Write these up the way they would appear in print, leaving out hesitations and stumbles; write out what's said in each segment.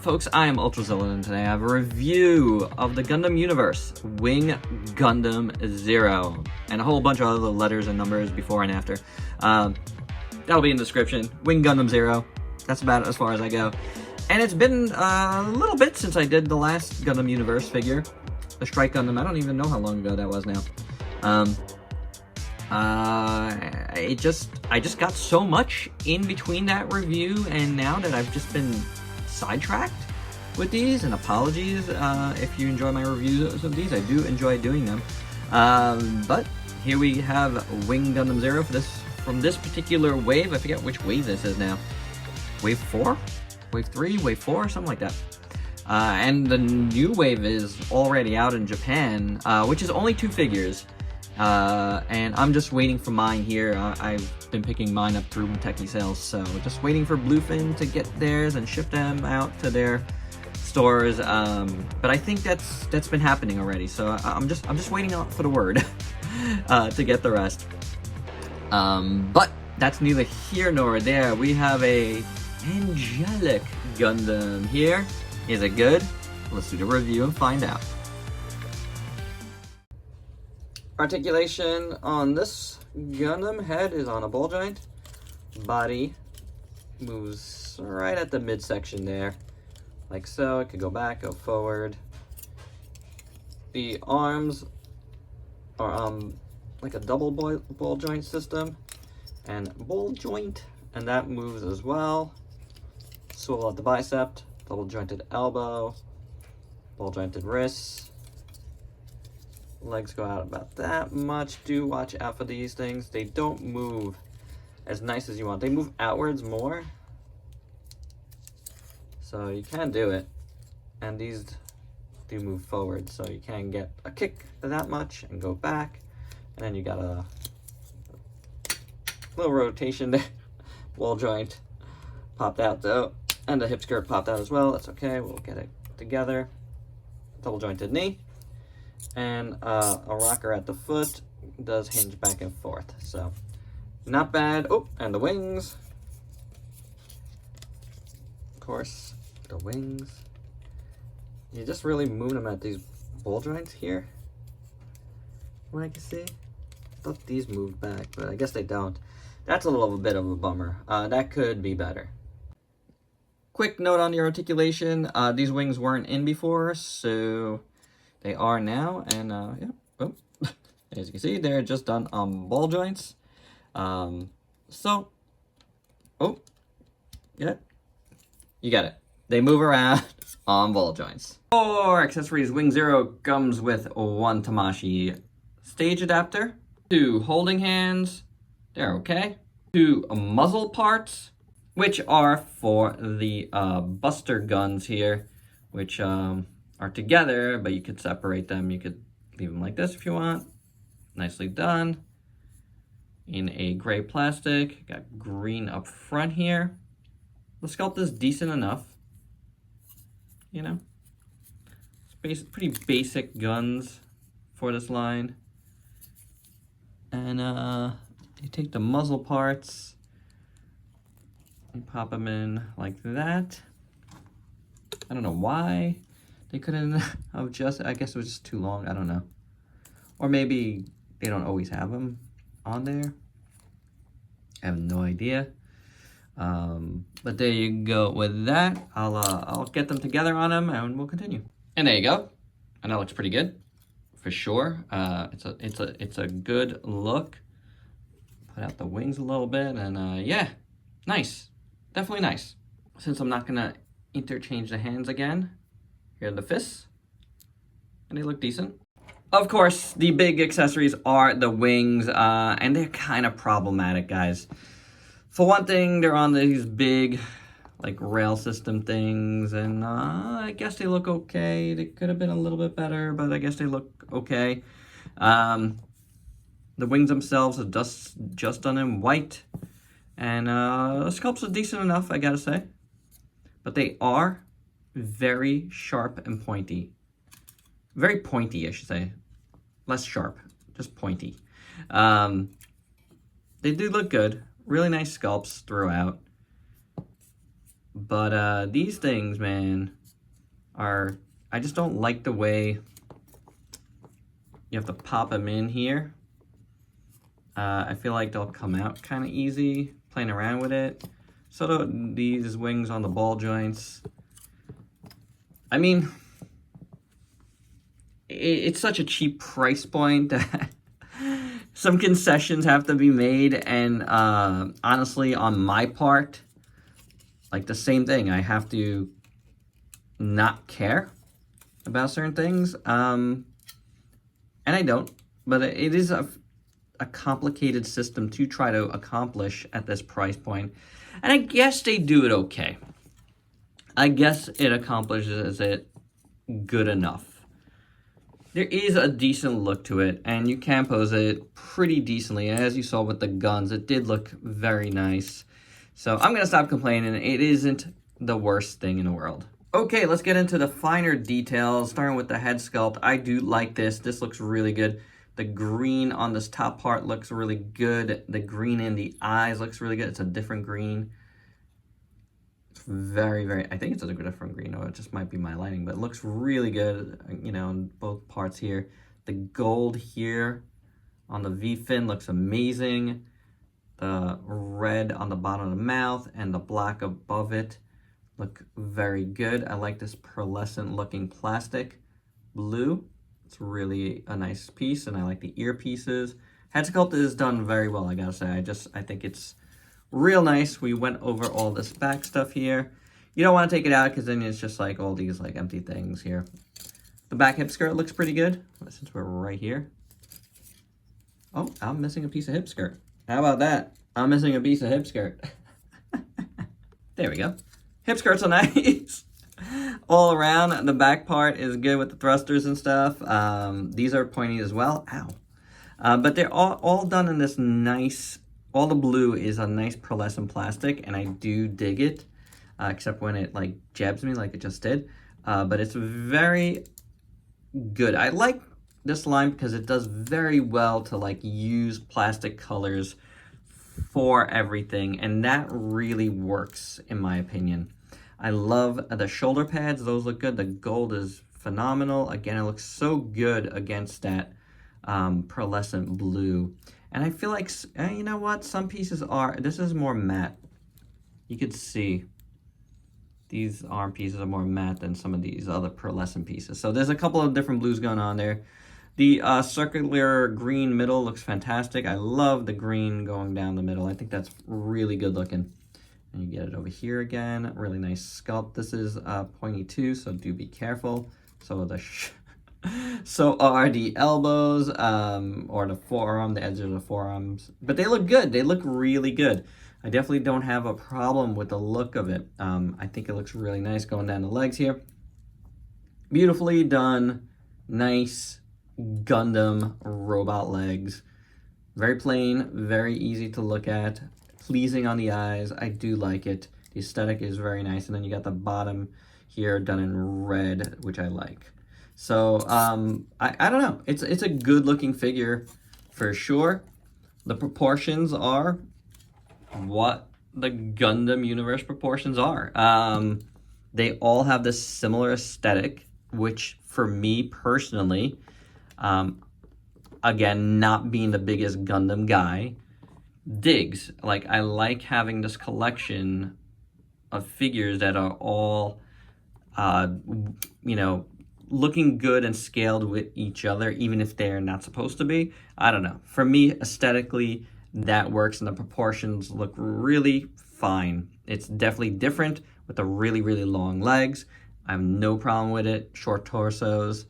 folks? I am Ultrazilla, and today I have a review of the Gundam universe, Wing Gundam 0, and a whole bunch of other letters and numbers before and after. That'll be in the description. Wing Gundam 0, that's about as far as I go. And it's been a little bit since I did the last Gundam universe figure, the Strike Gundam. I don't even know how long ago that was now. I just got so much in between that review and now that I've just been sidetracked with these, and apologies if you enjoy my reviews of these. I do enjoy doing them. But here we have Wing Gundam 0 from this particular wave. I forget which wave this is now. Wave 4? Wave 3? Wave 4? Something like that. And the new wave is already out in Japan, which is only 2 figures. And I'm just waiting for mine here. I've been picking mine up through Techie sales, so just waiting for Bluefin to get theirs and ship them out to their stores. But I think that's been happening already, so I'm just waiting out for the word to get the rest. But that's neither here nor there. We have a angelic Gundam here. Is it good? Let's do the review and find out. Articulation on this Gundam. Head is on a ball joint. Body moves right at the midsection there, like so. It could go back, go forward. The arms are like a double ball joint system, and ball joint, and that moves as well. Swivel at the bicep, double jointed elbow, ball jointed wrists. Legs go out about that much. Do watch out for these things. They don't move as nice as you want. They move outwards more. So you can do it. And these do move forward. So you can get a kick that much and go back. And then you got a little rotation there. Wall joint popped out though. And the hip skirt popped out as well. That's okay. We'll get it together. Double jointed knee. And a rocker at the foot does hinge back and forth, so not bad. Oh, and the wings. Of course, the wings. You just really move them at these ball joints here. What I can see. I thought these moved back, but I guess they don't. That's a little bit of a bummer. That could be better. Quick note on the articulation. These wings weren't in before, so they are now, and yeah, oh, as you can see, they're just done on ball joints. So, oh, get it? You got it. They move around on ball joints. For accessories, Wing 0 comes with 1 Tamashii stage adapter, 2 holding hands, they're okay, 2 muzzle parts, which are for the buster guns here, which are together, but you could separate them. You could leave them like this if you want. Nicely done. In a gray plastic. Got green up front here. The sculpt is decent enough. You know? It's pretty basic guns for this line. And you take the muzzle parts. You pop them in like that. I don't know why they couldn't have just, I guess it was just too long, I don't know. Or maybe they don't always have them on there. I have no idea. But there you go with that. I'll get them together on them and we'll continue. And there you go. And that looks pretty good, for sure. It's a good look. Put out the wings a little bit and yeah, nice. Definitely nice. Since I'm not gonna interchange the hands again, here are the fists, and they look decent. Of course, the big accessories are the wings, and they're kind of problematic, guys. For one thing, they're on these big, like, rail system things, and I guess they look okay. They could have been a little bit better, but I guess they look okay. The wings themselves are just done in white, and the sculpts are decent enough, I gotta say. But they are very sharp and pointy. Very pointy, I should say. Less sharp, just pointy. They do look good. Really nice sculpts throughout. But these things, man, are, I just don't like the way you have to pop them in here. I feel like they'll come out kind of easy playing around with it. So do these wings on the ball joints. I mean, it's such a cheap price point that some concessions have to be made. And honestly, on my part, like the same thing, I have to not care about certain things. And I don't, but it is a complicated system to try to accomplish at this price point. And I guess they do it okay. I guess it accomplishes it good enough. There is a decent look to it, and you can pose it pretty decently. As you saw with the guns, it did look very nice. So I'm going to stop complaining. It isn't the worst thing in the world. Okay, let's get into the finer details, starting with the head sculpt. I do like this. This looks really good. The green on this top part looks really good. The green in the eyes looks really good. It's a different green. It's very, very, I think it's a different green, or it just might be my lighting, but it looks really good, you know, in both parts here. The gold here on the V-fin looks amazing. The red on the bottom of the mouth and the black above it look very good. I like this pearlescent looking plastic blue. It's really a nice piece, and I like the earpieces. Head sculpt is done very well, I gotta say. I think it's real nice. We went over all this back stuff here. You don't want to take it out because then it's just like all these like empty things here. The back hip skirt looks pretty good since we're right here. Oh, I'm missing a piece of hip skirt. How about that? I'm missing a piece of hip skirt. There we go. Hip skirts are nice. All around, the back part is good with the thrusters and stuff. These are pointy as well. Ow. But they're all done in this nice, all the blue is a nice pearlescent plastic, and I do dig it, except when it like jabs me like it just did. But it's very good. I like this line because it does very well to like use plastic colors for everything, and that really works in my opinion. I love the shoulder pads. Those look good. The gold is phenomenal. Again, it looks so good against that pearlescent blue. And I feel like, you know what? Some pieces are, this is more matte. You could see these arm pieces are more matte than some of these other pearlescent pieces. So there's a couple of different blues going on there. The circular green middle looks fantastic. I love the green going down the middle. I think that's really good looking. And you get it over here again. Really nice sculpt. This is pointy too, so do be careful. So are the elbows, or the forearm, the edges of the forearms. But they look good. They look really good. I definitely don't have a problem with the look of it. I think it looks really nice going down the legs here. Beautifully done. Nice Gundam robot legs. Very plain, very easy to look at. Pleasing on the eyes. I do like it. The aesthetic is very nice. And then you got the bottom here done in red, which I like. So I don't know. It's a good looking figure for sure. The proportions are what the Gundam universe proportions are. They all have this similar aesthetic, which for me personally, again, not being the biggest Gundam guy, digs. Like, I like having this collection of figures that are all, you know, looking good and scaled with each other, even if they're not supposed to be. I don't know. For me, aesthetically, that works, and the proportions look really fine. It's definitely different with the really, really long legs. I have no problem with it. Short torsos,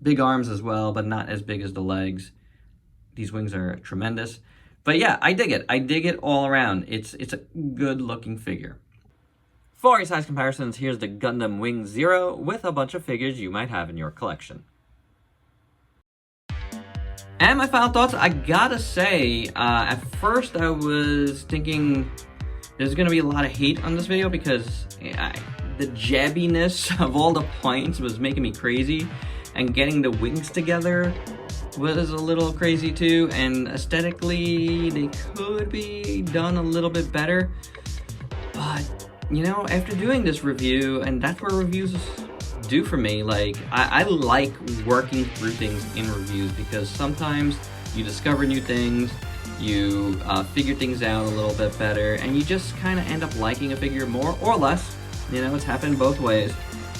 big arms as well, but not as big as the legs. These wings are tremendous. But yeah, I dig it. I dig it all around. It's a good looking figure. For your size comparisons, here's the Gundam Wing Zero with a bunch of figures you might have in your collection. And my final thoughts, I gotta say, at first I was thinking there's gonna be a lot of hate on this video because the jabbiness of all the points was making me crazy, and getting the wings together was a little crazy too, and aesthetically they could be done a little bit better, but you know, after doing this review, and that's what reviews do for me, like, I like working through things in reviews, because sometimes you discover new things, you figure things out a little bit better, and you just kind of end up liking a figure more or less. You know, it's happened both ways.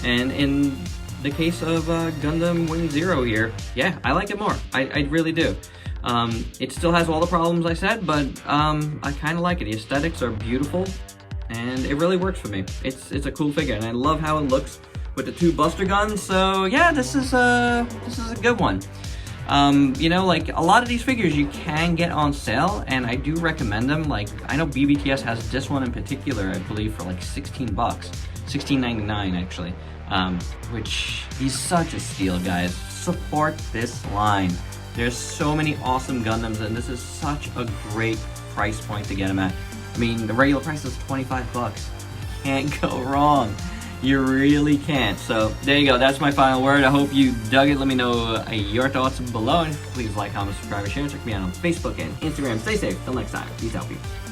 And in the case of Gundam Wing Zero here, yeah, I like it more. I really do. It still has all the problems I said, but I kind of like it. The aesthetics are beautiful, and it really works for me. It's a cool figure, and I love how it looks with the 2 Buster Guns. So yeah, this is a good one. You know, like, a lot of these figures you can get on sale, and I do recommend them. Like, I know BBTS has this one in particular, I believe, for like 16 bucks, $16.99 actually, which is such a steal, guys. Support this line. There's so many awesome Gundams, and this is such a great price point to get them at. I mean, the regular price is 25 bucks. Can't go wrong. You really can't. So there you go. That's my final word. I hope you dug it. Let me know your thoughts below, and please like, comment, subscribe, and share. Check me out on Facebook and Instagram. Stay safe. Till next time. Peace out, people.